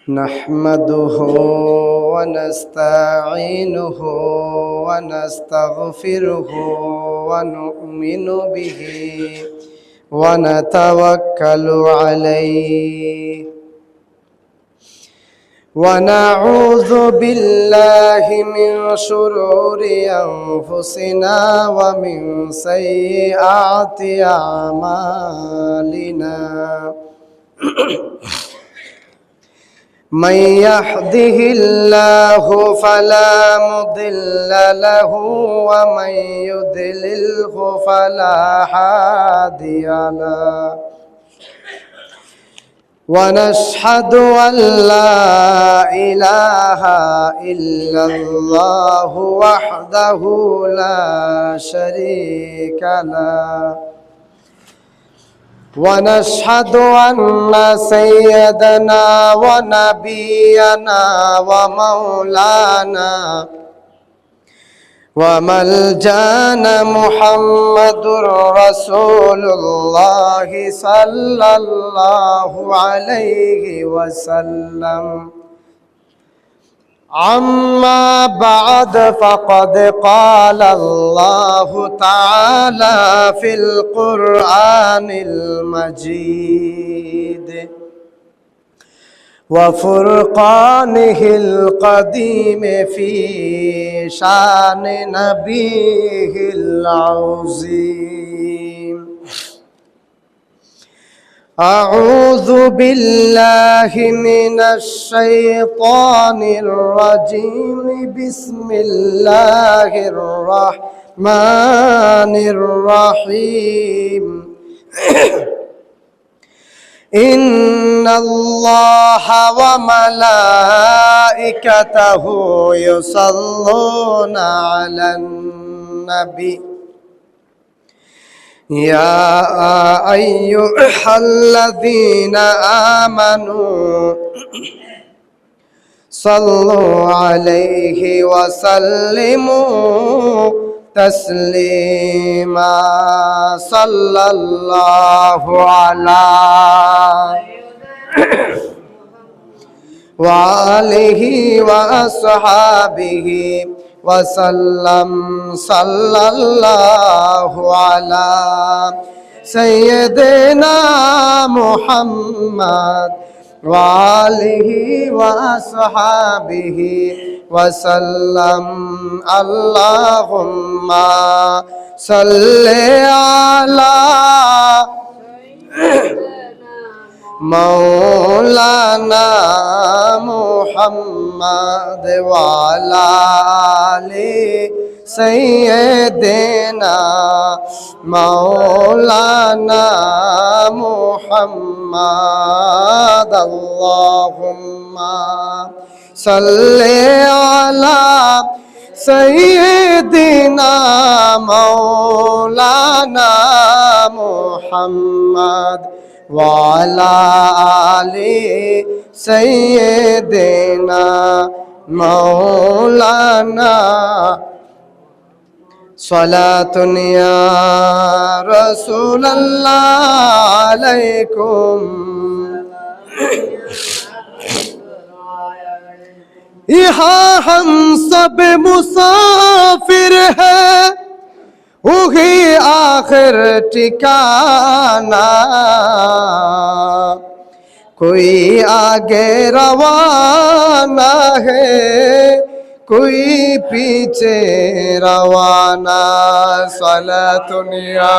نحمده ونستعينه ونستغفره ونؤمن به ونتوكل عليه ونعوذ بالله من شرور أنفسنا ومن سيئات أعمالنا من يهده الله فلا مضل له ومن يضلله فلا هادي له ونشهد أن لا إله إلا الله وحده لا شريك له ونشهد أن سيدنا ونبينا ومولانا وملجانا محمد رسول الله صلى الله عليه وسلم أما بعد فقد قال الله تعالى في القرآن المجيد وفرقانه القديم في شان نبيه العظيم أعوذ بالله من الشيطان الرجيم بسم الله الرحمن الرحيم إن الله وملائكته يصلون على النبي يا أيها الذين آمنوا صلوا عليه وسلموا تسليما صلى الله على وآله وأصحابه وسلم صلى الله على سيدنا محمد وآله وأصحابه وسلم اللهم صل على مولانا محمد وعلى آل سيدنا مولانا محمد اللهم صل على سيدنا مولانا محمد وعلى آل سيدنا مولانا صلاة يا رسول الله عليكم यहाँ हम सब मुसाफिर हैं वही आखिर ठिकाना कोई आगे रवाना है कोई पीछे रवाना सलातुनिया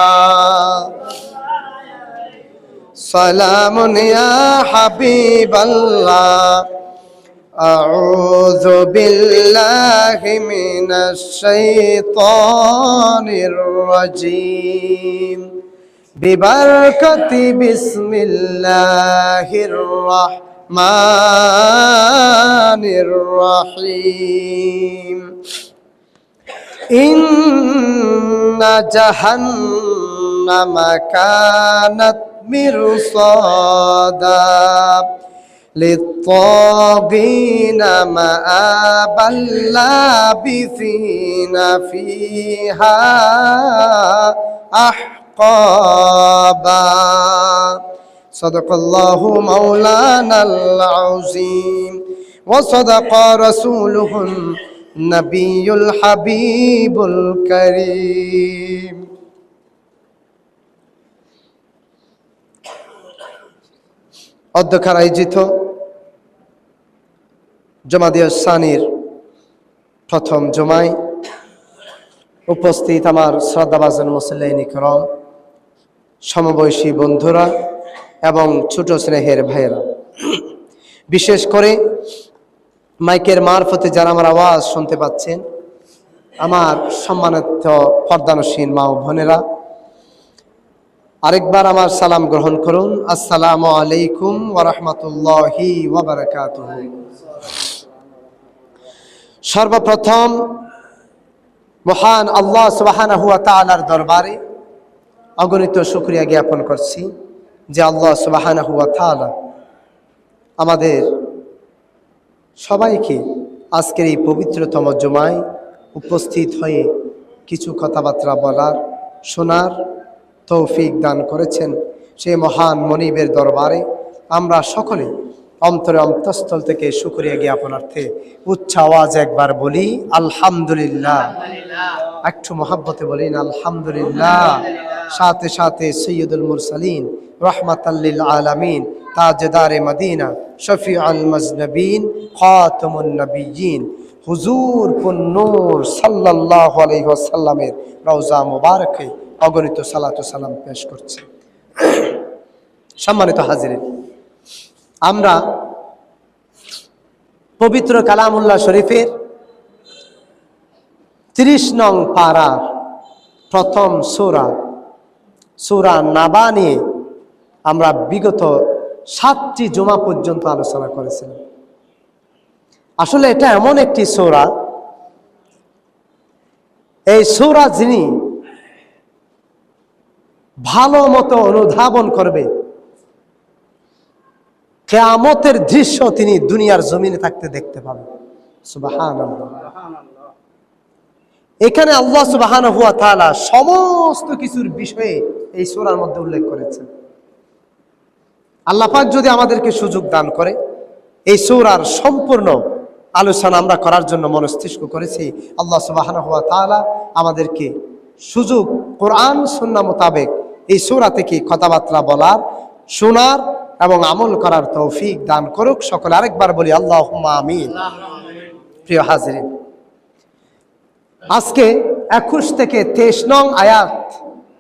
सलामुनिया हबीब अल्लाह أعوذ بالله من الشيطان الرجيم ببركة بسم الله الرحمن الرحيم إن جهنم كانت مرصادا للطاغين مآبا لابثين فيها أحقابا সাদাকাল্লাহু মাওলানাল আযীম ওয়া সাদাকা রাসূলুহুন নবিয়ুল হাবিবুল কারীম। অধ্যক্ষের আয়োজিত জুমাদিয়া সানির প্রথম জুমায় উপস্থিত আমার শ্রদ্ধাভাজন মুসল্লিন ইকরাম, সমবয়সী বন্ধুরা এবং ছোট স্নেহের ভাইয়েরা, বিশেষ করে মাইকের মারফতে যারা আমার আওয়াজ শুনতে পাচ্ছেন, আমার সম্মানিত পর্দানসীন মা ও বোনেরা, আরেকবার আমার সালাম গ্রহণ করুন। আসসালামু আলাইকুম ওয়া রাহমাতুল্লাহি ওয়া বারাকাতুহু। সর্বপ্রথম মহান আল্লাহ সুবহানাহু ওয়া তাআলার দরবারে অগণিত শুকরিয়া জ্ঞাপন করছি যে আল্লাহ সুবহানাহু ওয়া তাআলা আমাদের সবাইকে আজকের এই পবিত্রতম জুমায় উপস্থিত হয়ে কিছু কথাবার্তা বলার, শোনার তৌফিক দান করেছেন। সেই মহান মনিবের দরবারে আমরা সকলে অন্তরে অন্তঃস্থল থেকে শুকরিয়া জ্ঞাপনার্থে উচ্চ আওয়াজ একবার বলি আলহামদুলিল্লাহ। একটু মহাব্বতে বলেন আলহামদুলিল্লাহ। সাথে সাথে সৈয়দুল মুরসালিন, রহমাতাল লিল আলামিন, তাজদারে মদিনা, শফিউল মুজনবিন, খাতামুন নবিয়্যিন, হুজুর পুন-নূর সাল্লাল্লাহু আলাইহি ওয়াসাল্লামের রওজা মুবারকে অগণিত সালাতু সালাম পেশ করছি। সম্মানিত হাজিরিন, আমরা পবিত্র কালামুল্লাহ শরীফের 30 নং পারার প্রথম সূরা নাবা নিয়ে আমরা বিগত 7টি জুমা পর্যন্ত আলোচনা করেছিলাম। আসলে এটা এমন একটি সূরা, এই সূরা যিনি ভালো মতো অনুধাবন করবে, কিয়ামতের দৃশ্য তিনি দুনিয়ার জমিনে থাকতে দেখতে পাবেন। সুবহানাল্লাহ। এখানে আল্লাহ সুবহানাহু ওয়া তাআলা সমস্ত কিছুর বিষয়ে এই সূরার মধ্যে উল্লেখ করেছেন। আল্লাহ পাক যদি আমাদেরকে সুযোগ দান করে এই সূরার সম্পূর্ণ আলোচনা আমরা করার জন্য মনস্থিষ্ক করেছি, আল্লাহ সুবহানাহু ওয়া তাআলা আমাদেরকে সুযোগ কোরআন সুন্নাহ মোতাবেক এই সূরা থেকে কথাবার্তা বলার, শোনার এবং আমল করার তৌফিক দান করুক। সকলে আরেকবার বলি আল্লাহুম্মা আমিন। প্রিয় হাজিরিন, আজকে 21 থেকে 23 নং আয়াত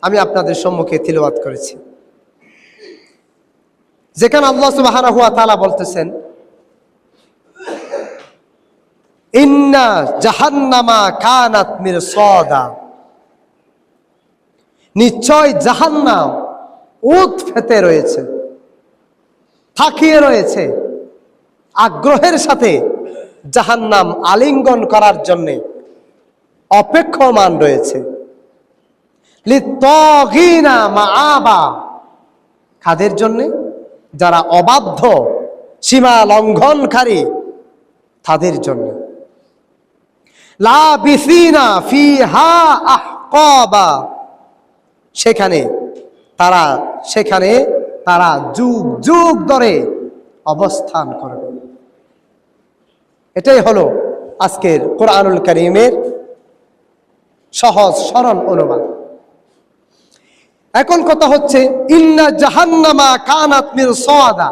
আমি আপনাদের সম্মুখে তিলাওয়াত করেছি, যেখানে আল্লাহ সুবহানাহু ওয়া তাআলা বলতেছেন ইন্না জাহান্নামা কানাত মিরসাদা, নিশ্চয় জাহান্নাম উত ফেতে রয়েছে, থাকিয়ে রয়েছে, আগ্রহের সাথে জাহান্নাম আলিঙ্গন করার জন্য অপেক্ষমান রয়েছে। লিত্তাগিনা মাআবা, কাদের জন্য? যারা অবাধ্য, সীমা লঙ্ঘনকারী, তাদের জন্য। লাবিসিনা ফিহা আহকাবা, সেখানে তারা যুগ যুগ ধরে অবস্থান করবে। এটাই হলো আজকের কোরআনুল কারীমের সহজ সরল অনুবাদ। এখন কথা হচ্ছে ইন্না জাহান্নামা কানাত মিরসাদা,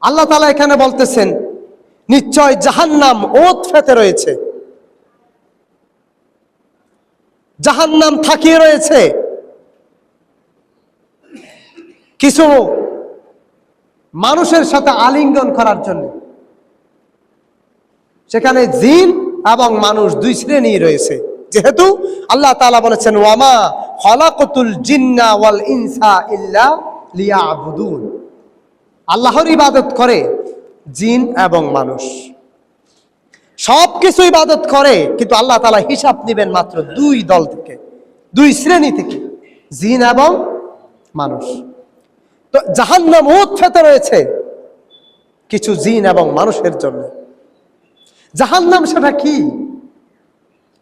আল্লাহ তাআলা এখানে বলতেছেন নিশ্চয় জাহান্নাম ওত ফেতে রয়েছে, জাহান্নাম থাকিয়ে রয়েছে। কিছু মানুষের সাথে আলিঙ্গন করার জন্য সেখানে জিন এবং মানুষ দুই শ্রেণী রয়েছে, যেহেতু আল্লাহ তাআলা বলেছেন ওয়ামা খালাকাতুল জিন্না ওয়াল ইনসা ইল্লা লিয়াবুদুন, আল্লাহর ইবাদত করে জিন এবং মানুষ, সব কিছু ইবাদত করে, কিন্তু আল্লাহ তাআলা হিসাব নেবেন মাত্র দুই দল থেকে, দুই শ্রেণী থেকে, জিন এবং মানুষ। তো জাহান্নাম উৎফেতে রয়েছে কিছু জিন এবং মানুষের জন্য। জাহান্নাম সেটা কি?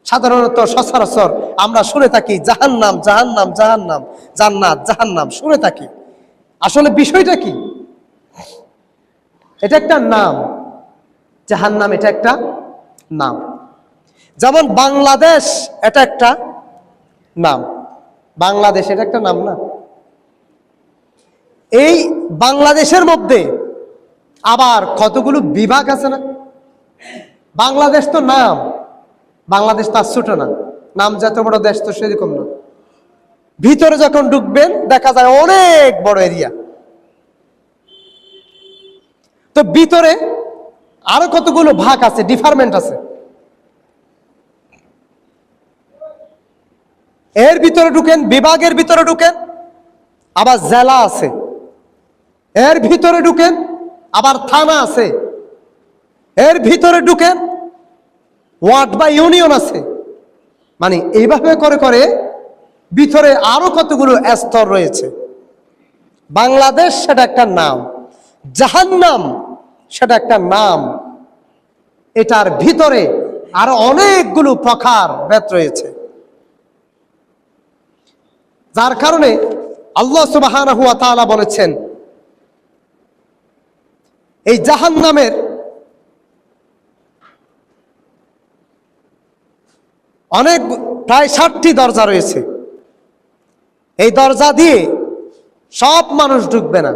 সাধারণত সচরাচর আমরা শুনে থাকি জাহান্নাম জাহান্নাম জাহান্নাম, জান্নাত জাহান্নাম শুনে থাকি, আসলে বিষয়টা কি? এটা একটা নাম, জাহান্নাম এটা একটা নাম। যেমন বাংলাদেশ এটা একটা নাম, বাংলাদেশ এটা একটা নাম না? এই বাংলাদেশের মধ্যে আবার কতগুলো বিভাগ আছে না? বাংলাদেশ তো নাম, বাংলাদেশ তো আর ছোট না, নাম যত বড় দেশ তো সেরকম না। ভিতরে যখন ঢুকবেন দেখা যায় অনেক বড় এরিয়া। তো ভিতরে আরো কতগুলো ভাগ আছে, ডিপার্টমেন্ট আছে। এর ভিতরে ঢুকেন, বিভাগের ভিতরে ঢুকেন, আবার জেলা আছে। এর ভিতরে ঢুকেন, আবার থানা আছে। এর ভিতরে ঢুকেন, ওয়ার্ড বা ইউনিয়ন আছে। মানে এইভাবে করে করে ভিতরে আরো কতগুলো স্তর রয়েছে। বাংলাদেশ সেটা একটা নাম, জাহান্নাম সেটা একটা নাম। এটার ভিতরে আরো অনেকগুলো প্রকার ভেদ রয়েছে, যার কারণে আল্লাহ সুবহানাহু ওয়া তাআলা বলেছেন এই জাহান্নামের অনেক প্রায় 60টি দরজা রয়েছে। এই দরজা দিয়ে সব মানুষ ঢুকবে না,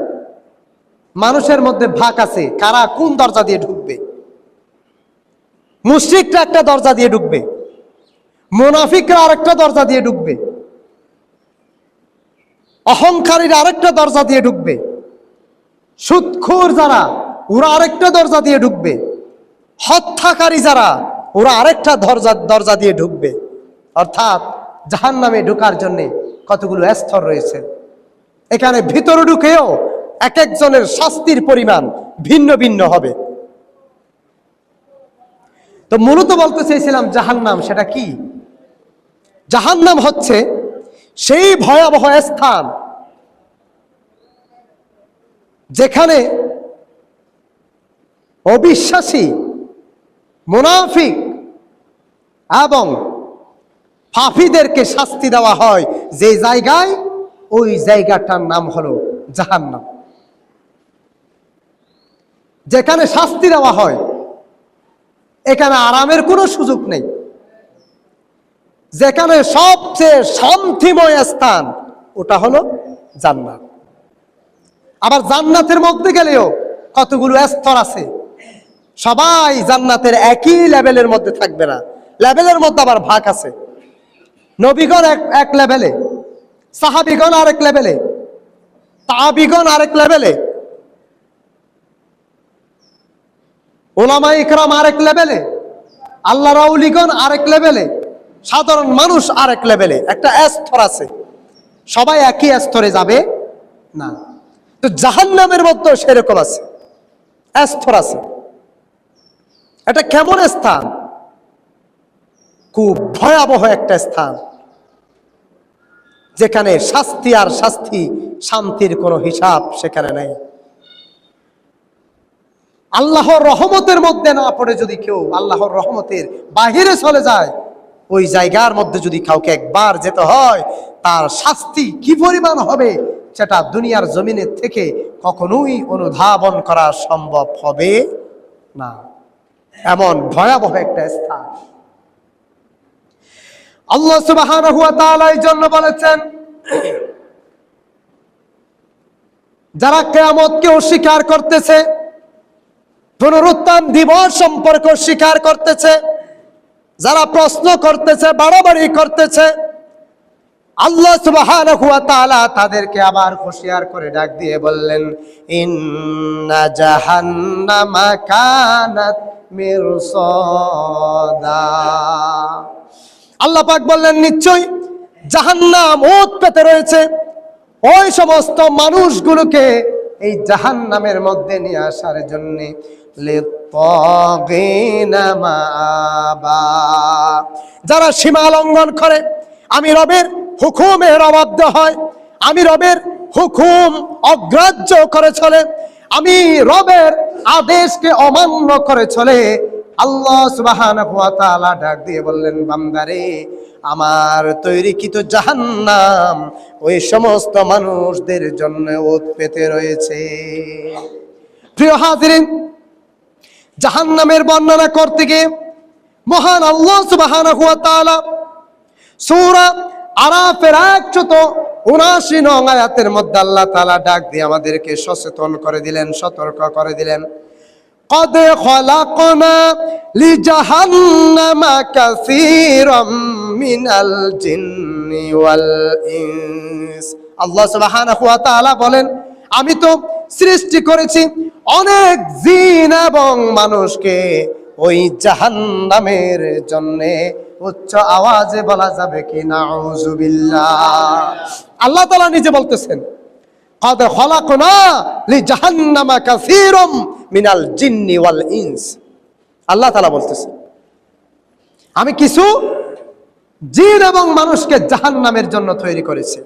মানুষের মধ্যে ভাগ আছে কারা কোন দরজা দিয়ে ঢুকবে। মুশরিকরা একটা দরজা দিয়ে ঢুকবে, মুনাফিকরা আরেকটা দরজা দিয়ে ঢুকবে, অহংকারীরা আরেকটা দরজা দিয়ে ঢুকবে, সুদখোর যারা ওরা আরেকটা দরজা দিয়ে ঢুকবে, হত্যাকারী যারা ওরা আরেকটা দরজা দিয়ে ঢুকবে। অর্থাৎ জাহান্নামে ঢোকার জন্য কতগুলো স্তর রয়েছে। এখানে ভিতরে ঢুকেও এক একজনের শাস্তির পরিমাণ ভিন্ন ভিন্ন হবে। তো মূলত বলতে চেয়েছিলাম জাহান্নাম সেটা কি? জাহান্নাম হচ্ছে সেই ভয়াবহ স্থান যেখানে অবিশ্বাসী, মুনাফিক এবং পাপীদেরকে শাস্তি দেওয়া হয়। যে জায়গায়, ওই জায়গাটার নাম হলো জাহান্নাম। যেখানে শাস্তি দেওয়া হয় এখানে আরামের কোনো সুযোগ নেই। যেখানে সবচেয়ে শান্তিময় স্থান ওটা হলো জান্নাত। আবার জান্নাতের মধ্যে গেলেও কতগুলো স্তর আছে। সবাই জান্নাতের একই লেভেলের মধ্যে থাকবে না, লেভেলের মধ্যে আবার ভাগ আছে। নবীগণ এক লেভেলে, সাহাবীগণ আরেক লেভেলে, তাবিগণ আরেক লেভেলে, উলামায়ে ইকরাম আরেক লেভেলে, আল্লাহর আউলিগণ আরেক লেভেলে, সাধারণ মানুষ আরেক লেভেলে। একটা স্তর আছে, সবাই একই স্তরে যাবে না। তো জাহান্নামের মধ্যে সেরকম আছে, স্তর আছে। এটা কেমন স্থান? খুব ভয়াবহ একটা স্থান, যেখানে শাস্তি আর শাস্তি, শান্তির কোনো হিসাব সেখানে নেই। আল্লাহর রহমতের মধ্যে না পড়ে যদি কেউ আল্লাহর রহমতের বাহিরে চলে যায়, ওই জায়গার মধ্যে যদি কাউকে একবার যেতে হয়, তার শাস্তি কি পরিমাণ হবে সেটা দুনিয়ার জমিনের থেকে কখনোই অনুধাবন করা সম্ভব হবে না। এমন ভয়াবহ একটা স্থান। আল্লাহ সুবহানাহু ওয়া তাআলা এই জন্য বলেছেন, যারা কিয়ামতকে অস্বীকার করতেছে, পুনরুত্থান দিবস সম্পর্কে অস্বীকার করতেছে, যারা প্রশ্ন করতেছে, বাড়াবাড়ি করতেছে, আল্লাহ সুবহানাহু ওয়া তাআলা তাদেরকে আবার হুঁশিয়ার করে ডাক দিয়ে বললেন, ইন্না জাহান্নামা কানাত মিরসাদা। আল্লাহ পাক বললেন, নিশ্চয় জাহান্নাম ওত পেতে রয়েছে। ওই সমস্ত মানুষগুলোকে এই জাহান্নামের মধ্যে নিয়ে আসার জন্য লিত্তাগিনা মাআবা, যারা সীমা লঙ্ঘন করে, আমি রবের হুকুমের অবাধ্য হয়, আমি রবের হুকুম অগ্রাহ্য করে চলে, আমি রবের আদেশকে অমান্য করে চলে। আল্লাহ সুবহানাহু ওয়া তাআলা ডাক দিয়ে বললেন, বান্দারে আমার তৈরিকৃত জাহান্নাম ওই সমস্ত মানুষদের জন্য ওত পেতে রয়েছে। প্রিয় হাজিরিন, জাহান্নামের বর্ণনা করতে গিয়ে মহান আল্লাহ সুবহানাহু ওয়া তাআলা সূরা আরাফের 179 নং আয়াতের মধ্যে আল্লাহ তাআলা ডাক দিয়ে আমাদেরকে সচেতন করে দিলেন, সতর্ক করে দিলেন। قد خلقنا لجهنم كثيرا من الجن والإنس। আল্লাহ সুবহানাহু ওয়া তাআলা বলেন, আমি তো সৃষ্টি করেছি অনেক জিন এবং মানুষকে ওই জাহান্নামের জন্য। উচ্চ আওয়াজে বলা যাবে কি নাউযুবিল্লাহ। আল্লাহ তাআলা নিজে বলতেছেন, قد خلقنا لجهنم كثيرا من الجن والإنس। আল্লাহ তাআলা বলতেছেন, আমি কিছু জিন এবং মানুষকে জাহান্নামের জন্য তৈরি করেছি।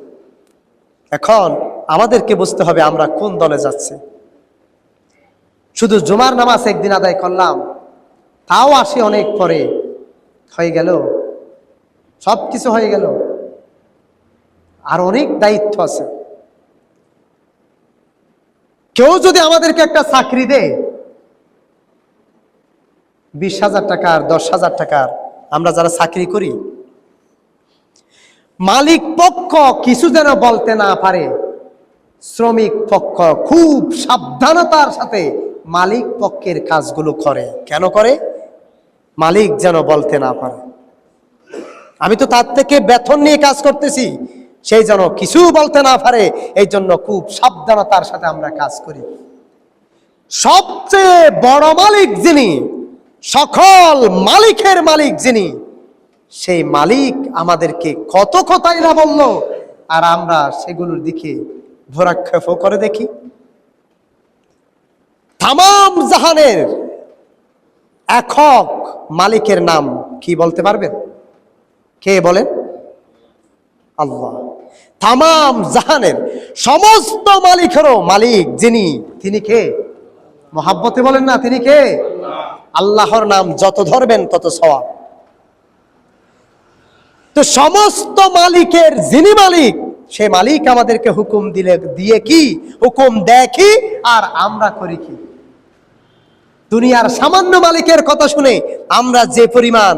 এখন আমাদেরকে বুঝতে হবে আমরা কোন দলে যাচ্ছি। শুধু জুমার নামাজ একদিন আদায় করলাম, তাও আসি অনেক পরে, হয়ে গেল, সব কিছু হয়ে গেল, আর অনেক দায়িত্ব আছে। কেউ যদি আমাদেরকে একটা চাকরি দেয় 20,000 টাকার 10,000 টাকার, আমরা যারা চাকরি করি, মালিক পক্ষ কিছু যেন বলতে না পারে, শ্রমিক পক্ষ খুব সাবধানতার সাথে মালিক পক্ষের কাজগুলো করে। কেন করে? মালিক যেন বলতে না পারে। আমি তো তার থেকে বেতন নিয়ে কাজ করতেছি, সেই যেন কিছু বলতে না পারে, এই জন্য খুব সাবধানতার সাথে আমরা কাজ করি। সবচেয়ে বড় মালিক যিনি, সকল মালিকের মালিক যিনি, সেই মালিক আমাদেরকে কত কথাই না বলল, আর আমরা সেগুলোর দিকে ভ্রুক্ষেপ করে দেখি। তামাম জাহানের একক মালিকের নাম কি বলতে পারবেন? কে বলেন? আল্লাহ। তামাম জাহানের সমস্ত মালিকেরও মালিক যিনি, তিনি কে? মহাব্বতে বলেন না, তিনি কে? আল্লাহর নাম যত ধরবেন তত সওয়াব। তো সমস্ত মালিকের যিনি মালিক, সে মালিক আমাদেরকে হুকুম দিয়ে কি হুকুম দেয় কি, আর আমরা করি কি? দুনিয়ার সামান্য মালিকের কথা শুনে আমরা যে পরিমাণ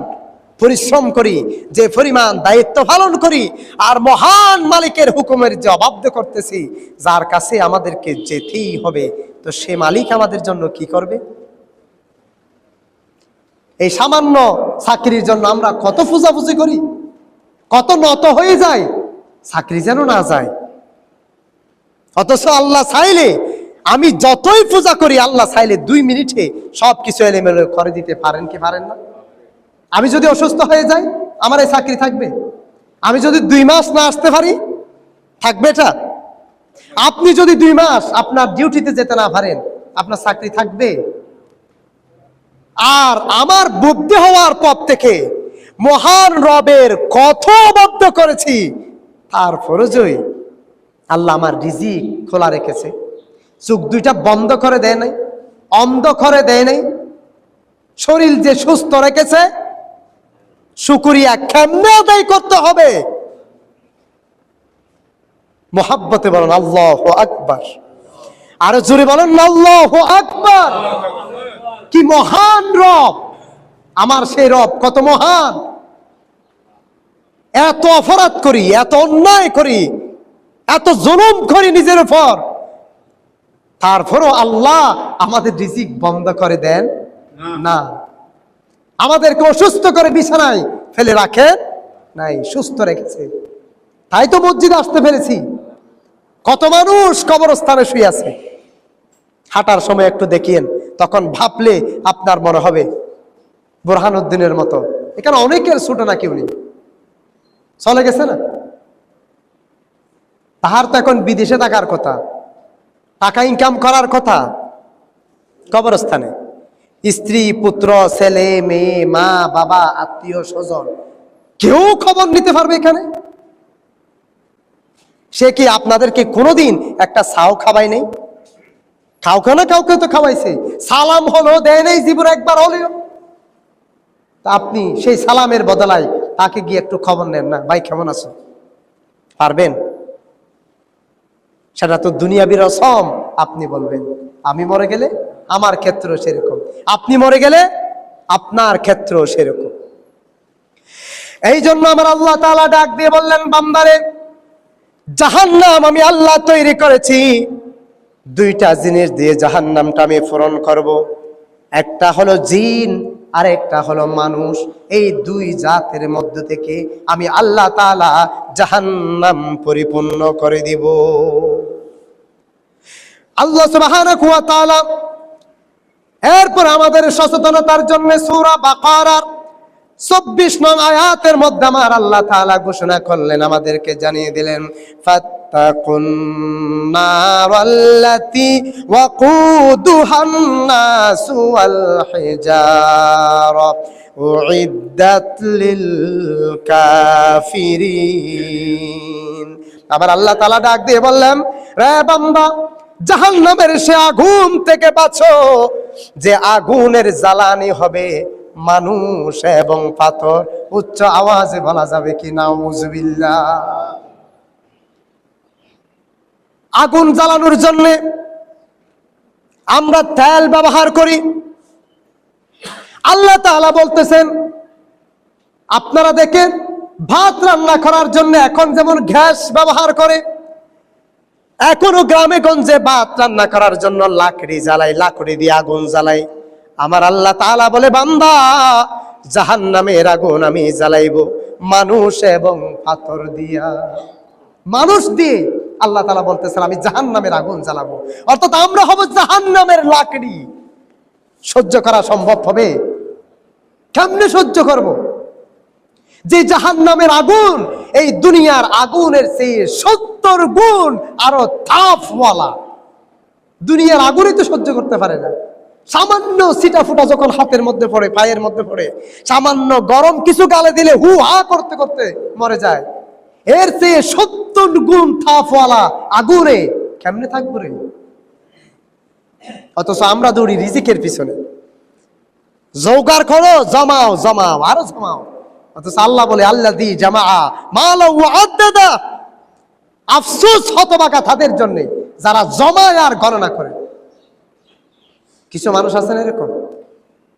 পরিশ্রম করি, যে পরিমাণ দায়িত্ব পালন করি, আর মহান মালিকের হুকুমের যে অবাধ্য করতেছি, যার কাছে আমাদেরকে যেতেই হবে, তো সে মালিক আমাদের জন্য কি করবে? এই সামান্য চাকরির জন্য আমরা কত পূজাপুজি করি, কত নত হয়ে যায়, চাকরি যেন না যায়। অথচ আল্লাহ চাইলে, আমি যতই পূজা করি, আল্লাহ চাইলে 2 মিনিটে সবকিছু এলোমেলো করে দিতে পারেন কি পারেন না? আমি যদি অসুস্থ হয়ে যাই, আমার এই চাকরি থাকবে? আমি যদি 2 মাস না আসতে পারি, থাকবে এটা? আপনি যদি 2 মাস আপনার ডিউটিতে যেতে না পারেন, আপনার চাকরি থাকবে? আর আমার বুদ্ধি হওয়ার পর থেকে মহান রবের কত অবাধ্য করেছি, তারপরে যদি আল্লাহ আমার রিজিক খোলা রেখেছে, চোখ 2টা বন্ধ করে দেয় নাই, অন্ধ করে দেয় নাই, শরীর যে সুস্থ রেখেছে, শুকরিয়া কেমনে আদায় করতে হবে? মোহাব্বতে বলেন আল্লাহু আকবার। আরো জোরে বলেন আল্লাহু আকবার। কি মহান রব আমার! সেই রব কত মহান! এত অপরাধ করি, এত অন্যায় করি, এত জুলুম করি নিজের উপর, তারপরও আল্লাহ আমাদের রিজিক বন্ধ করে দেন না। আমাদেরকে অসুস্থ করে বিছানায় ফেলে রাখে নাই, সুস্থ রেখেছে। তাই তো মসজিদে আসতে পেরেছি। কত মানুষ কবরস্থানে শুয়ে আছে, হাঁটার সময় একটু দেখিয়েন, তখন ভাবলে আপনার মনে হবে বুরহানুদ্দিনের মতো এখানে অনেকের ছোট নাকি উনি চলে গেছে না? তাহার তো এখন বিদেশে থাকার কথা, টাকা ইনকাম করার কথা, কবরস্থানে স্ত্রী, পুত্র, ছেলে, মেয়ে, মা, বাবা, আত্মীয় স্বজন, কেউ খবর নিতে পারবে এখানে? সে কি আপনাদেরকে কোনোদিন একটা ছাও খাওয়াই নেই? কাউকে না কাউকে তো খাওয়াইছে, সালাম হলো দেয় নেই জীবনে একবার হলেও। তা আপনি সেই সালামের বদলায় তাকে গিয়ে একটু খবর নেন না, ভাই কেমন আছো? পারবেন? সেটা তো দুনিয়াবি রসম। আপনি বলবেন আমি মরে গেলে আমার ক্ষেত্র সেরকম, আপনি মরে গেলে আপনার ক্ষেত্র সেরকম। এই জন্য আমার আল্লাহ তাআলা ডাক দিয়ে বললেন, বান্দারে জাহান্নাম আমি আল্লাহ তৈরি করেছি, দুইটা জিনিস দিয়ে জাহান্নামটা আমি পূরণ করব। একটা হলো জিন আর একটা হলো মানুষ। এই দুই জাতের মধ্য থেকে আমি আল্লাহ তাআলা জাহান্নাম পরিপূর্ণ করে দিব। আল্লাহ সুবহানাহু ওয়া তাআলা এরপর আমাদের সচেতনতার জন্য সূরা বাকারার ২৪ নং আয়াতের মধ্যে আমার আল্লাহ তাআলা ঘোষণা করলেন, আমাদেরকে জানিয়ে দিলেন, ফাত্তাকুন নারাল্লাতী ওয়াকুদুহান নাসু ওয়াল হিজারা উইদ্দাত লিল কাফিরিন। আবার আল্লাহ তাআলা ডাক দিয়ে বললেন, রে বান্দা জাহান্নামের সে আগুন থেকে বাঁচো যে আগুনের জ্বালানি হবে মানুষ এবং পাথর। উচ্চ আওয়াজে বলা যাবে কি নাউজুবিল্লাহ। আগুন জ্বালানোর জন্য আমরা তেল ব্যবহার করি। আল্লাহ তাআলা বলতেছেন, আপনারা দেখেন ভাত রান্না করার জন্য এখন যেমন গ্যাস ব্যবহার করে, এখনো গ্রামে গঞ্জে ভাত রান্না করার জন্য লাকড়ি জ্বালাই, লাকড়ি দিয়ে আগুন জ্বালাই। আমার আল্লাহ তাআলা বলে, বান্দা জাহান্নামের আগুন আমি জ্বালাইবো মানুষ এবং পাথর দিয়া। মানুষ দিয়ে আল্লাহ তাআলা বলতেছেন আমি জাহান্নামের আগুন জ্বালাবো, অর্থাৎ আমরা হব জাহান্নামের লাকড়ি। সহ্য করা সম্ভব হবে? কেমনে সহ্য করব? যে জাহান্নামের আগুন এই দুনিয়ার আগুনের চেয়ে ৭০ গুণ আরো তাপওয়ালা। দুনিয়ার আগুনই তো সহ্য করতে পারে না। সামান্য ছিটা ফুটা যখন হাতের মধ্যে পড়ে, পায়ের মধ্যে পড়ে, সামান্য গরম কিছু গালে দিলে হু হা করতে করতে মরে যায়। এর চেয়ে ৭০ গুণ তাপওয়ালা আগুনে কেমনে থাকবো রে? অথচ আমরা দৌড়ি রিজিকের পিছনে, জোগাড় করো, জমাও জমাও আরো জমাও। অথচ আল্লাহ বলে, আল্লাযী জামা মালা ওয়া আদ্দাদা। আফসোস হতভাগা তাদের জন্য যারা জমায় আর গণনা করে। কিছু মানুষ আছেন এরকম,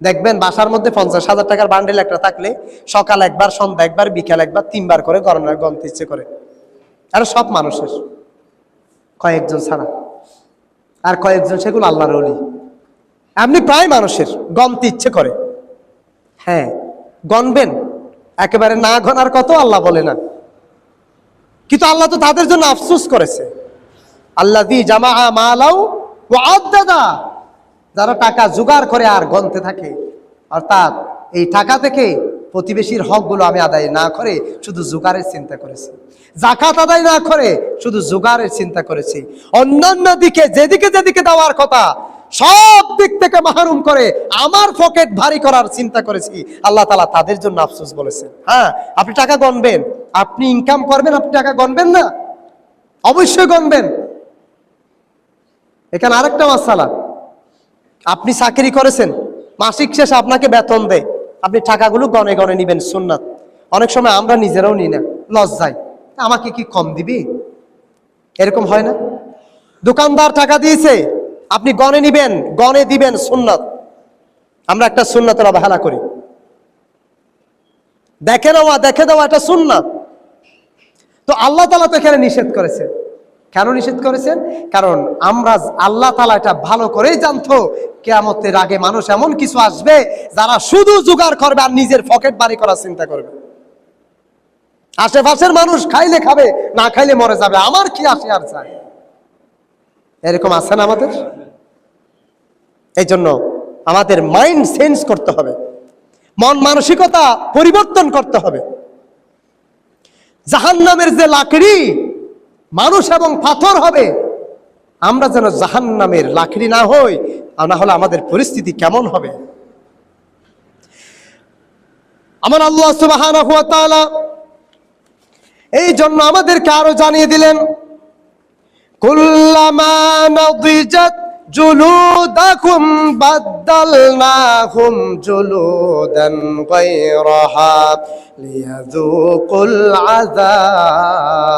দেখবেন বাসার মধ্যে ৫০,০০০ টাকার বান্ডেল একটা থাকলে সকাল একবার, সন্ধ্যা একবার, বিকাল একবার, ৩ বার করে গণতে ইচ্ছে করে। আর সব মানুষের, কয়েকজন ছাড়া। আর কয়েকজন সেগুলো আল্লাহর ওলি। এমনি প্রায় মানুষের গণতে ইচ্ছে করে। হ্যাঁ, গণবেন, একেবারে না গণার কত আল্লাহ বলে না, কিন্তু আল্লাহ তো তাদের জন্য আফসোস করেছে। আল্লাযী জামা মালাও ওয়া আদ্দাদা, যারা টাকা জোগাড় করে আর গণতে থাকে, অর্থাৎ এই টাকা থেকে প্রতিবেশীর হকগুলো আমি আদায় না করে শুধু জোগাড়ের চিন্তা করেছি, যাকাত আদায় না করে শুধু জোগাড়ের চিন্তা করেছি, অন্যান্য দিকে যেদিকে যেদিকে দেওয়ার কথা সব দিক থেকে মাহরুম করে আমার পকেট ভারী করার চিন্তা করেছি। আল্লাহ তাআলা তাদের জন্য আফসোস বলেছেন। হ্যাঁ, আপনি টাকা গণবেন, আপনি ইনকাম করবেন, আপনি টাকা গণবেন না? অবশ্যই গণবেন। এখানে আরেকটা মাসালা, আপনি চাকরি করেছেন, মাসিক শেষে আপনাকে বেতন দেয়, আপনি টাকাগুলো গনে গনে নিবেন, সুন্নাত। অনেক সময় আমরা নিজেরাও নিই না, লজ্জায়, আমাকে কি কম দিবি, এরকম হয় না? দোকানদার টাকা দিয়েছে, আপনি গনে নিবেন, গনে দিবেন, সুন্নাত। আমরা একটা সুন্নাতের অবহেলা করি, দেখে দেওয়া একটা সুন্নাত। তো আল্লাহ তাআলা তো এখানে নিষেধ করেছেন। কেন নিষেধ করেছেন? কারণ আমরা, আল্লাহ তাআলা এটা ভালো করেই জানতো কিয়ামতের আগে মানুষ এমন কিছু আসবে যারা শুধু জোগাড় করবে আর নিজের পকেট ভারী করার চিন্তা করবে। আশেপাশের মানুষ খাইলে খাবে, না খাইলে মরে যাবে, আমার কি আসে আর চাই। এরকম আছে না আমাদের? এই জন্য আমাদের মাইন্ড চেঞ্জ করতে হবে, মন মানসিকতা পরিবর্তন করতে হবে। জাহান্নামের যে লাকড়ি মানুষ এবং পাথর হবে, আমরা যেন জাহান্নামের লাকড়ি না হই, না হলে আমাদের পরিস্থিতি কেমন হবে। আমার আল্লাহ সুবহানাহু ওয়া তাআলা এই জন্য আমাদেরকে আরো জানিয়ে দিলেন, কুল্লামা নাদিজাত জুলুদাকুম বাদদালনাহুম জুলুদান গায়রাহা লিয়াযুকুল আযাব।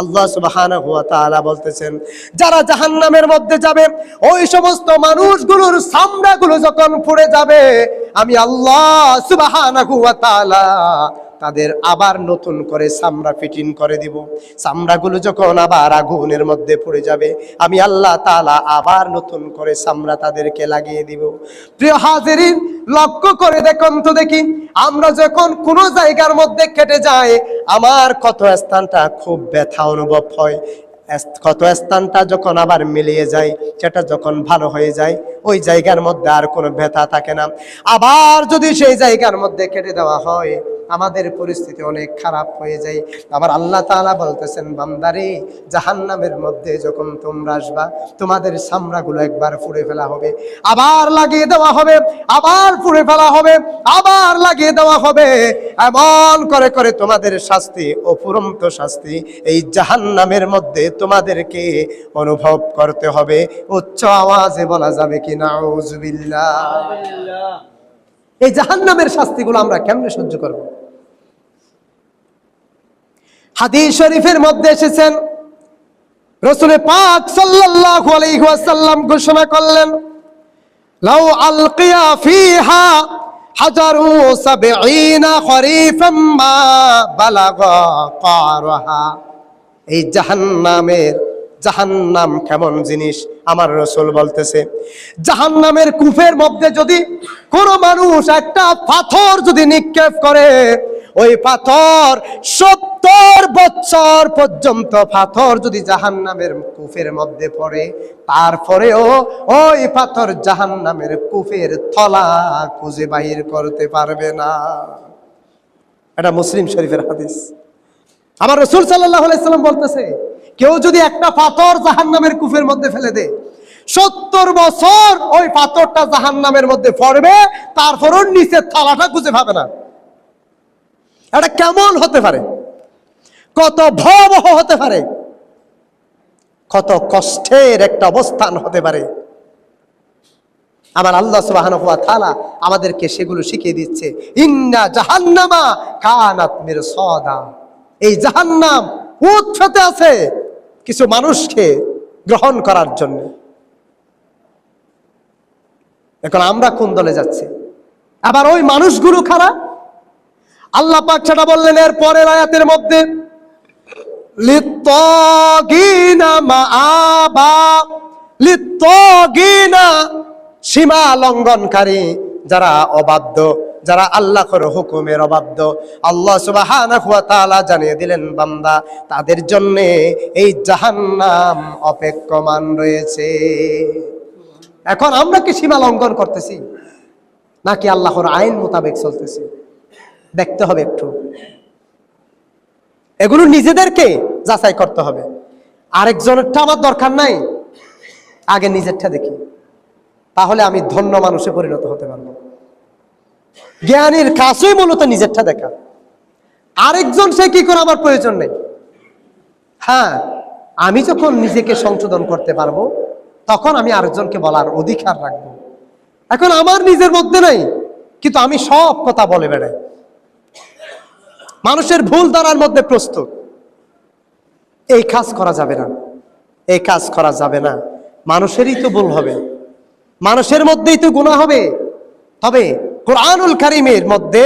আল্লাহ সুবহানাহু ওয়া তাআলা বলতেছেন, যারা জাহান্নামের মধ্যে যাবে ওই সমস্ত মানুষগুলোর চামড়াগুলো যখন পুড়ে যাবে, আমি আল্লাহ সুবহানাহু ওয়া তাআলা তাদের আবার নতুন করে চামড়া ফিটিং করে দিব। চামড়াগুলো যখন আবার আগুনের মধ্যে পড়ে যাবে, আমি আল্লাহ তাআলা আবার নতুন করে চামড়া তাদেরকে লাগিয়ে দিব। প্রিয় হাজিরিন, লক্ষ্য করে দেখুন তো দেখি, আমরা যখন কোনো জায়গার মধ্যে কেটে যাই, আমার কত স্থানটা খুব ব্যথা অনুভব হয়, কত স্থানটা যখন আবার মিলিয়ে যায়, সেটা যখন ভালো হয়ে যায়, ওই জায়গার মধ্যে আর কোনো ব্যথা থাকে না। আবার যদি সেই জায়গার মধ্যে কেটে দেওয়া হয়, আমাদের পরিস্থিতি অনেক খারাপ হয়ে যায়। আবার আল্লাহ তাআলা বলতেছেন, বান্দারে, জাহান্নামের মধ্যে যখন তোমরা আসবা, তোমাদের চামড়াগুলো একবার পুড়ে ফেলা হবে, আবার লাগিয়ে দেওয়া হবে, আবার পুড়ে ফেলা হবে, আবার লাগিয়ে দেওয়া হবে। এমন করে করে তোমাদের শাস্তি, অফুরন্ত শাস্তি এই জাহান্নামের মধ্যে তোমাদেরকে অনুভব করতে হবে। উচ্চ আওয়াজে বলা যাবে কি নাউযুবিল্লাহ। এই জাহান্নামের শাস্তিগুলো আমরা কেমনে সহ্য করব? হাদিস শরীফের মধ্যে এসেছেন, রাসূল পাক সাল্লাল্লাহু আলাইহি ওয়াসাল্লাম ঘোষণা করলেন, লাউ আলকিয়া ফিহা হাজারু সাবঈনা খরিফাম মা বালাগা কারহা। এই জাহান্নাম কেমন জিনিস আমার রাসূল বলতেছে, জাহান্নামের কূপের মধ্যে যদি কোন মানুষ একটা পাথর যদি নিক্ষেপ করে, ওই পাথর 70 বছর পর্যন্ত পাথর যদি জাহান্নামের কূপের মধ্যে পড়ে, তারপরেও ওই পাথর জাহান্নামের কূপের তলা খুঁজে বাহির করতে পারবে না। এটা মুসলিম শরীফের হাদিস। আমার রাসূল সাল্লাল্লাহু আলাইহি সাল্লাম বলতেছে, কেউ যদি একটা পাথর জাহান্নামের কূপের মধ্যে ফেলে দেয়, 70 বছর ওই পাথরটা জাহান্নামের মধ্যে পড়বে, তারপরও নিচের তলাটা খুঁজে পাবে না। এটা কেমন হতে পারে? কত ভয়াবহ হতে পারে, কত কষ্টের একটা অবস্থান হতে পারে। আমার আল্লাহ সুবহানাহু ওয়া তাআলা আমাদেরকে সেগুলো শিখিয়ে দিচ্ছে। ইন্না জাহান্নামা কানাত মিরসাদা। এই জাহান্নাম উৎসতে আছে কিছু মানুষকে গ্রহণ করার জন্য। এখন আমরা কোন দলে যাচ্ছি? আবার ওই মানুষগুলো খারাপ। আল্লাহ পাক সেটা বললেন এর পরের আয়াতের মধ্যে, লিত্তাগিনা মাআবা। লিত্তাগিনা সীমা লঙ্ঘনকারী, যারা অবাধ্য, যারা আল্লাহর হুকুমের অবাধ্য। আল্লাহ সুবহানাহু ওয়া তাআলা জানিয়ে দিলেন, বান্দা, তাদের জন্য এই জাহান্নাম অপেক্ষমান রয়েছে। এখন আমরা কি সীমা লঙ্ঘন করতেছি নাকি আল্লাহর আইন মোতাবেক চলতেছি? দেখতে হবে একটু। এগুলো নিজেদেরকে যাচাই করতে হবে। আরেকজনেরটা আমার দরকার নাই, আগে নিজেরটা দেখি, তাহলে আমি ধন্য মানুষে পরিণত হতে পারবো। জ্ঞানীর কাজই মূলত নিজেরটা দেখা। আরেকজন সে কি করে আমার প্রয়োজন নেই। হ্যাঁ, আমি যখন নিজেকে সংশোধন করতে পারবো, তখন আমি আরেকজনকে বলার অধিকার রাখবো। এখন আমার নিজের মধ্যে নাই, কিন্তু আমি সব কথা বলে বেড়াই, মানুষের ভুল ধরার মধ্যে প্রস্তুত। এই কাজ করা যাবে না, এই কাজ করা যাবে না। মানুষেরই তো ভুল হবে, মানুষের মধ্যেই তো গুনাহ হবে। তবে কোরআনুল কারীমের মধ্যে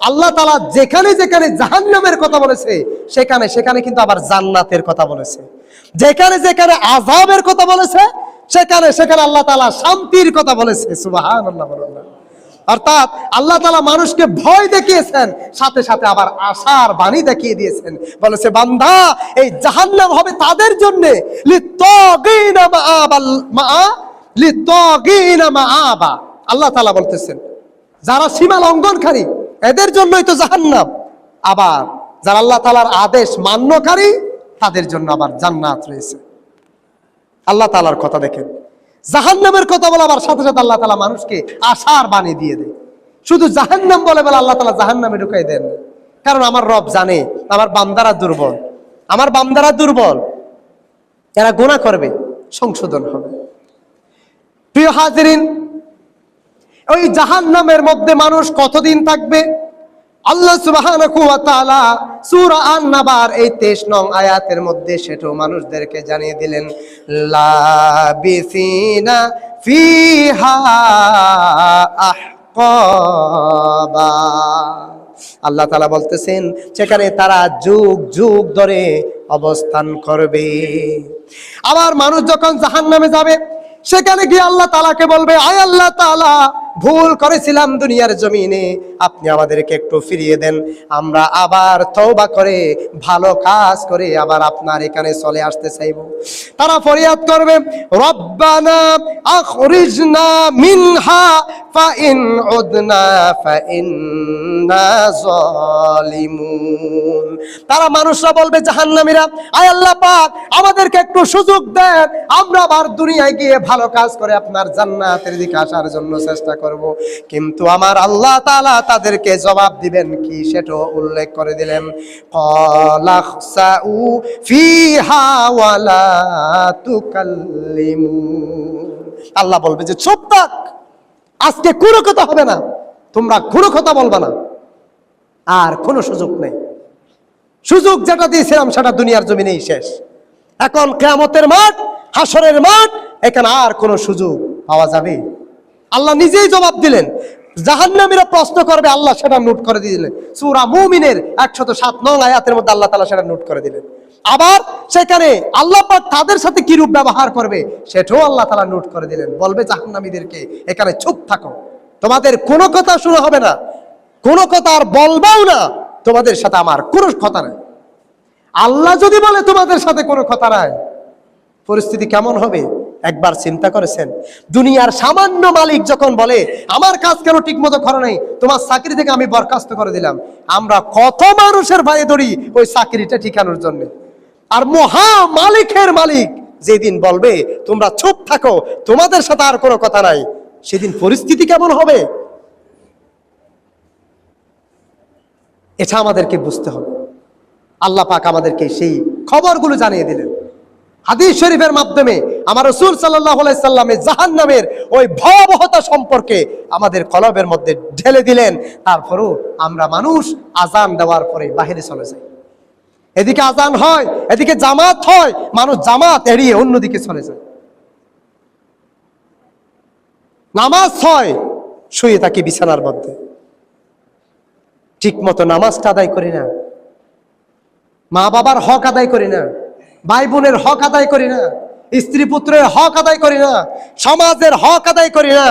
আল্লাহ তাআলা যেখানে যেখানে জাহান্নামের কথা বলেছে, সেখানে সেখানে কিন্তু আবার জান্নাতের কথা বলেছে। যেখানে যেখানে আযাবের কথা বলেছে, সেখানে সেখানে আল্লাহ তাআলা শান্তির কথা বলেছে। সুবহানাল্লাহ। অর্থাৎ আল্লাহ তাআলা মানুষকে ভয় দেখিয়েছেন, সাথে সাথে আবার আশার বাণী দেখিয়ে দিয়েছেন। বলেছে, বান্দা, এই জাহান্নাম হবে তাদের জন্য লিত্তাগিনা মাআবা। আল্লাহ তাআলা বলতেছেন, যারা সীমা লঙ্ঘনকারী এদের জন্যই তো জাহান্নাম। আবার যারা আল্লাহ তাআলার আদেশ মান্যকারী তাদের জন্য আবার জান্নাত রয়েছে। আল্লাহ তাআলার কথা দেখেন, জাহান্নামের কথা বলে আবার সাথে সাথে আল্লাহ তাআলা মানুষকে আশার বাণী দিয়ে দেয়। শুধু জাহান্নাম বলে বলে আল্লাহ তাআলা জাহান্নামে ঢুকাই দেন। কারণ আমার রব জানে আমার বান্দারা দুর্বল, আমার বান্দারা দুর্বল, এরা গুনাহ করবে, সংশোধন হবে। প্রিয় হাজিরিন, ওই জাহান্নামের মধ্যে মানুষ কতদিন থাকবে? আল্লাহ সুবহানাহু ওয়া তাআলা সূরা আন-নাবার এই 23 নং আয়াতের মধ্যে সেটাও মানুষদেরকে জানিয়ে দিলেন, লাবিসিনা ফিহা আহকাবা। আল্লাহ তাআলা বলতেছেন সেখানে তারা যুগ যুগ ধরে অবস্থান করবে। আবার মানুষ যখন জাহান্নামে যাবে সেখানে গিয়ে আল্লাহ তাআলাকে বলবে, আয় আল্লাহ তাআলা, ভুল করেছিলাম দুনিয়ার জমিনে, আপনি আমাদেরকে একটু ফিরিয়ে দেন, আমরা আবার তওবা করে ভালো কাজ করে আবার আপনার এখানে চলে আসতে চাইব। তারা ফরিয়াদ করবে, রব্বানা আখরিজনা মিনহা ফাইন উদনা ফাইন্না যালিমুন। তারা মানুষরা বলবে, জাহান্নামীরা, আয় আল্লাহ পাক, আমাদেরকে একটু সুযোগ দেন, আমরা আবার দুনিয়ায় গিয়ে ভালো কাজ করে আপনার জান্নাতের দিকে আসার জন্য চেষ্টা করব। কিন্তু আমার আল্লাহ তাআলা তাদেরকে জবাব দিবেন কি সেটা উল্লেখ করে দিলেন, ক্বালাখসাউ ফিহা ওয়ালা তুকাল্লিমুন। আল্লাহ বলবে যে চুপ থাক, আজকে কোনো কথা হবে না, তোমরা কোনো কথা বলবা না, আর কোনো সুযোগ নেই। সুযোগ যেটা দিয়েছিলাম সেটা দুনিয়ার জমিনেই শেষ। এখন কিয়ামতের মাঠ, হাসরের মাঠ, এখানে আর কোনো সুযোগ পাওয়া যাবে? আল্লাহ নিজেই জবাব দিলেন। জাহান্নামীরা প্রশ্ন করবে, আল্লাহ সেটা নোট করে দিলেন। সূরা মুমিনের 107 নং আয়াতের মধ্যে আল্লাহ তাআলা সেটা নোট করে দিলেন। আবার সেখানে আল্লাহ পাক তাদের সাথে কি রূপ ব্যবহার করবে সেটাও আল্লাহ তাআলা নোট করে দিলেন। বলবে জাহান্নামীদেরকে, এখানে চুপ থাকো, তোমাদের কোনো কথা শোনা হবে না, কোনো কথা আর বলবাও না, তোমাদের সাথে আমার কোনো কথা নাই। আল্লাহ যদি বলে তোমাদের সাথে কোনো কথা নাই, পরিস্থিতি কেমন হবে একবার চিন্তা করেছেন? দুনিয়ার সামান্য মালিক যখন বলে আমার কাজ কেন ঠিক মতো করো নাই, তোমার চাকরি থেকে আমি বরখাস্ত করে দিলাম, আমরা কত মানুষের ভয়ে ধরি ওই চাকরিটা ঠিকানোর জন্য। আর মহা মালিকের মালিক যেদিন বলবে তোমরা চুপ থাকো, তোমাদের সাথে আর কোনো কথা নাই, সেদিন পরিস্থিতি কেমন হবে এটা আমাদেরকে বুঝতে হবে। আল্লাহ পাক আমাদেরকে সেই খবরগুলো জানিয়ে দিলেন হাদিস শরীফের মাধ্যমে। আমার রাসূল সাল্লাল্লাহু আলাইহি সাল্লামে জাহান্নামের ওই ভয়াবহতা সম্পর্কে আমাদের কলবের মধ্যে ঢেলে দিলেন। তারপরও আমরা মানুষ আজান দেওয়ার পরে বাহিরে চলে যাই, এদিকে আজান হয়, এদিকে জামাত হয়, মানুষ জামাত এড়িয়ে অন্যদিকে চলে যায়। নামাজ হয়, শুয়ে থাকি বিছানার মধ্যে, ঠিক মতো নামাজটা আদায় করি না, মা বাবার হক আদায় করি না, ভাই বোনের হক আদায় করি না, স্ত্রী পুত্রের হক আদায় করি না, সমাজের হক আদায় করি না।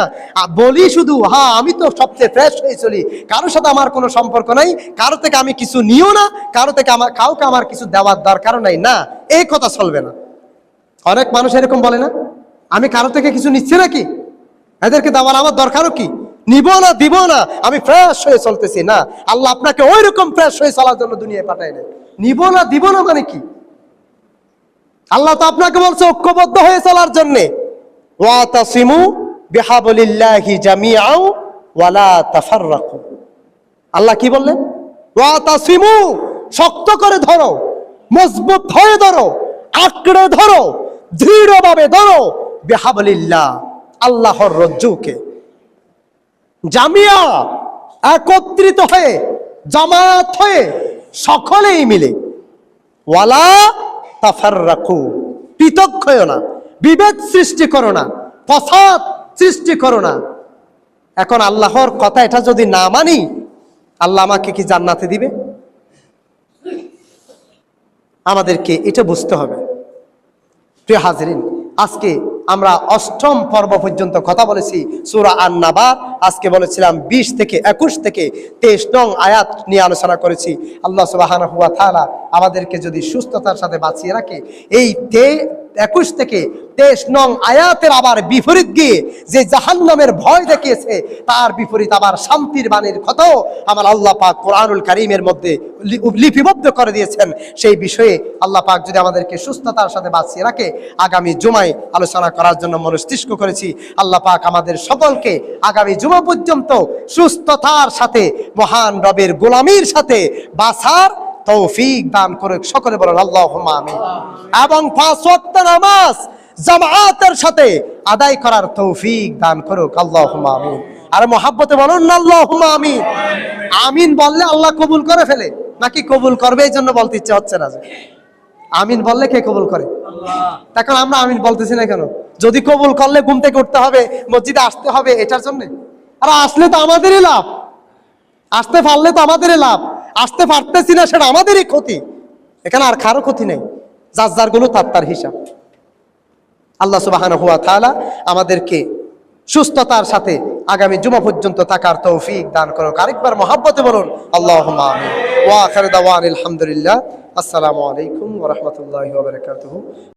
বলি শুধু হ্যাঁ আমি তো সবচেয়ে ফ্রেশ হয়ে চলি, কারোর সাথে আমার কোনো সম্পর্ক নাই, কারো থেকে আমি কিছু নিও না, কারো থেকে কাউকে আমার কিছু দেওয়ার দরকার নাই, না, এই কথা চলবে না। অনেক মানুষ এরকম বলে না, আমি কারো থেকে কিছু নিচ্ছি নাকি, এদেরকে দেওয়ার আমার দরকারও কি, নিব না দিব না, আমি ফ্রেশ হয়ে চলতেছি। না, আল্লাহ আপনাকে ওই রকম ফ্রেশ হয়ে চলার জন্য দুনিয়ায় পাঠায় না। নিব না দিব না মানে কি? আল্লাহ তো আপনাকে বলছে ঐক্যবদ্ধ হয়ে চলার জন্য, ওয়াতাসিমু বিহাবলিল্লাহি জামিআও ওয়ালা তাফাররাকু। আল্লাহ কি বললেন? ওয়াতাসিমু, শক্ত করে ধরো, মজবুত হয়ে ধরো, আঁকড়ে ধরো, দৃঢ়ভাবে ধরো, বিহাবলিল্লাহ, আল্লাহর রজ্জুকে, জামিয়া, একত্রিত হয়ে, জামাত হয়ে, সকলেই মিলে, ওয়ালা তাফাররাকু, পৃথক হয়ো না, বিভেদ সৃষ্টি করো না, ফসাদ সৃষ্টি করো না। এখন আল্লাহর কথা এটা যদি না মানি, আল্লাহ আমাকে কি জান্নাতে দিবে? আমাদেরকে এটা বুঝতে হবে। প্রিয় হাজিরিন, আজকে আমরা 8ম পর্ব পর্যন্ত কথা বলেছি সূরা আন-নাবার। আজকে বলেছিলাম 20 থেকে 21 থেকে 23 নং আয়াত নিয়ে আলোচনা করেছি। আল্লাহ সুবহানাহু ওয়া তাআলা আমাদেরকে যদি সুস্থতার সাথে বাঁচিয়ে রাখে, এই 21 থেকে 23 নং আয়াতের আবার বিপরীত গিয়ে যে জাহান্নামের ভয় দেখিয়েছে, তার বিপরীত আবার শান্তির বাণীর কথাও আমার আল্লাহ পাক কোরআনুল কারীমের মধ্যে লিপিবদ্ধ করে দিয়েছেন। সেই বিষয়ে আল্লাহ পাক যদি আমাদেরকে সুস্থতার সাথে বাঁচিয়ে রাখে, আগামী জুমায় আলোচনা করার জন্য মনস্থিষ্ক করেছি। আল্লাহ পাক আমাদের সকলকে আগামী জুমা পর্যন্ত সুস্থতার সাথে মহান রবের গোলামির সাথে বাঁচার তৌফিক দান করে সকলে বলেন আল্লাহুম্মা আমিন। এবং 5 ওয়াক্ত নামাজ জামাতের সাথে আদায় করার তৌফিক দান করুক, আল্লাহুম্মা আমিন। আর মহাব্বতে বলুন না আল্লাহুম্মা আমিন। আমিন বললে আল্লাহ কবুল করে ফেলে, নাকি কবুল করবে এই জন্য বলতে ইচ্ছে হচ্ছে না? যে আমিন বললে কে কবুল করে? তখন আমরা আমিন বলতেছি না কেন? যদি কবুল করলে ঘুম থেকে উঠতে হবে, মসজিদে আসতে হবে, এটার জন্য? আর আসলে তো আমাদেরই লাভ, আসতে পারলে তো আমাদেরই লাভ, আসতে পারতেছি না সেটা আমাদেরই ক্ষতি। এখানে আর কারো ক্ষতি নেই, যার যার গুলো তার হিসাব। আল্লাহ সুবহানাহু ওয়া তাআলা আমাদেরকে সুস্থতার সাথে আগামী জুমা পর্যন্ত থাকার তৌফিক দান করুক। আরেকবার মহাব্বতে বলুন আল্লাহুম্মা আমিন। ওয়া আখিরু দাওয়ানা আলহামদুলিল্লাহ। আসসালামু আলাইকুম ওয়া রাহমাতুল্লাহি ওয়া বারাকাতুহু।